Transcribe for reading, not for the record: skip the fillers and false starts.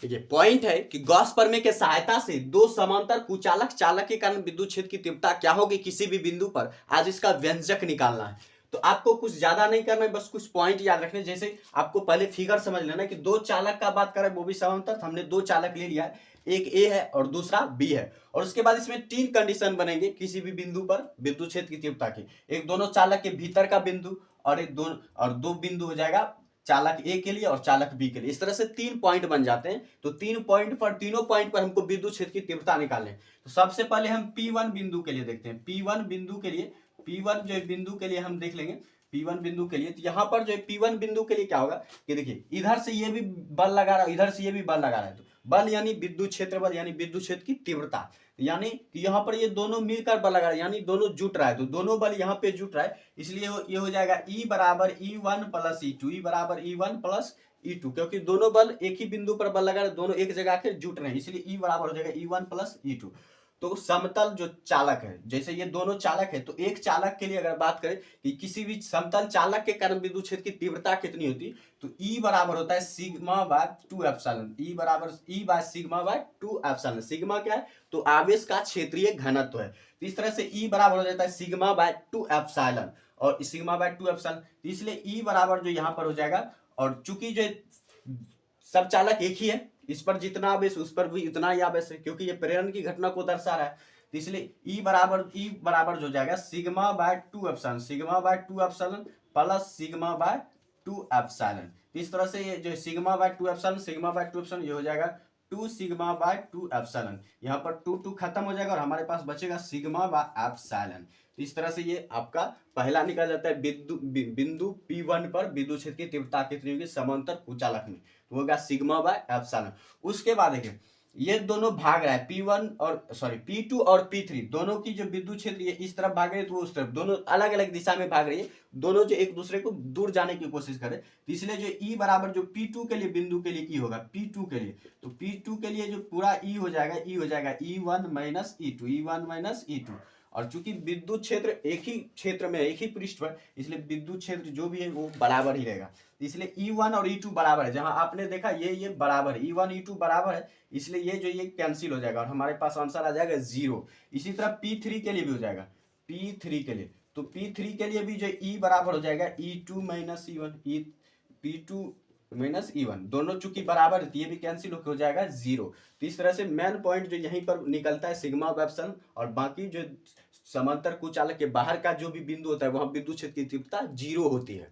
देखिए पॉइंट है कि गॉस प्रमेय के सहायता से दो समांतर कुचालक चालक के कारण विद्युत क्षेत्र की तीव्रता क्या होगी किसी भी बिंदु पर, आज इसका व्यंजक निकालना है। तो आपको कुछ ज्यादा नहीं करना है, बस कुछ पॉइंट याद रखने। जैसे आपको पहले फिगर समझ लेना कि दो चालक का बात करें वो भी समांतर, हमने दो चालक ले लिया है, एक ए है और दूसरा बी है। और उसके बाद इसमें तीन कंडीशन बनेंगे किसी भी बिंदु पर विद्युत क्षेत्र की तीव्रता की। एक दोनों चालक के भीतर का बिंदु और एक दो बिंदु हो जाएगा चालक ए के लिए और चालक बी के लिए। इस तरह से तीन पॉइंट बन जाते हैं। तो तीनों पॉइंट पर हमको विद्युत क्षेत्र की तीव्रता निकालनी है। तो सबसे पहले हम P1 बिंदु के लिए देखते हैं। P1 बिंदु के लिए, P1 जो बिंदु के लिए हम देख लेंगे P1 बिंदु के लिए। तो यहाँ पर जो P1 बिंदु के लिए क्या होगा कि देखिए इधर से ये भी बल लगा रहा है, इधर से ये भी बल लगा रहा है। तो बल यानी विद्युत क्षेत्र बल यानी विद्युत क्षेत्र की तीव्रता, यानी कि यहाँ पर ये दोनों मिलकर बल लगा रहा है, यानी दोनों जुट रहा है। तो दोनों बल यहाँ पे जुट रहा है, इसलिए ये हो जाएगा E बराबर E1 प्लस E2, E बराबर E1 प्लस E2, क्योंकि दोनों बल एक ही बिंदु पर बल लगा रहे, दोनों एक जगह के जुट रहे हैं, इसलिए E बराबर हो जाएगा E1 प्लस E2। तो समतल जो चालक है, जैसे ये दोनों चालक है, तो एक चालक के लिए अगर बात करें कि किसी भी समतल चालक के कारण विद्युत क्षेत्र की तीव्रता कितनी होती, तो E बराबर होता है सिग्मा बाय 2 एप्सिलॉन। E बराबर E by sigma bye 2 epsilon. Sigma क्या है, तो आवेश का क्षेत्रीय घनत्व है। तो इस तरह से E बराबर हो जाता है सिग्मा बाय 2 एप्सिलॉन, और सिग्मा बाय 2 एप्सिलॉन, तो इसलिए E बराबर जो यहाँ पर हो जाएगा, और चूंकि जो सब चालक एक ही है, इस पर जितना आवेश उस पर भी इतना ही आवेश है, क्योंकि ये प्रेरण की घटना को दर्शा रहा है। तो इसलिए E बराबर जो जाएगा sigma bye 2 epsilon, sigma bye 2 epsilon plus sigma bye 2 epsilon. इस तरह से ये जो sigma bye 2 epsilon, sigma bye 2 epsilon, ये हो जाएगा 2 सिग्मा बाय 2 एप्सिलॉन। यहाँ पर 2 खत्म हो जाएगा और हमारे पास बचेगा सिग्मा बाय एप्सिलॉन। तो इस तरह से ये आपका पहला निकल जाता है बिंदु P1 पर विद्युत क्षेत्र की तीव्रता कितनी होगी समांतर कुचालक में, तो होगा सिग्मा बाय एप्सिलॉन। उसके बाद देखिए ये दोनों भाग रहा है P2 और P3 दोनों की जो विद्युत क्षेत्र ये इस तरफ भाग रही है, तो उस तरफ, दोनों अलग अलग दिशा में भाग रही है, दोनों जो एक दूसरे को दूर जाने की कोशिश करे। तो इसलिए जो E बराबर जो P2 के लिए बिंदु के लिए E होगा, P2 के लिए, तो P2 के लिए जो पूरा E हो जाएगा E1 minus E2, E1 minus E2। और चूंकि विद्युत क्षेत्र एक ही क्षेत्र में, एक ही पृष्ठ पर, इसलिए विद्युत क्षेत्र जो भी है वो बराबर ही रहेगा। इसलिए E1 और E2 बराबर है, जहां आपने देखा ये बराबर है, E1 E2 बराबर है, इसलिए ये कैंसिल हो जाएगा और हमारे पास आंसर आ जाएगा 0। इसी तरह P3 के लिए भी हो जाएगा, P3 के लिए, तो P3 के लिए भी जो E बराबर हो जाएगा E2 minus E1, P2 minus E1, दोनों चूंकि बराबर है ये भी कैंसिल हो जाएगा 0। तो इस तरह से मेन पॉइंट जो यहीं पर निकलता है सिग्मा एप्सिलॉन, और बाकी जो समांतर कुचालक के बाहर का जो भी बिंदु होता है वहां विद्युत क्षेत्र की तीव्रता 0 होती है।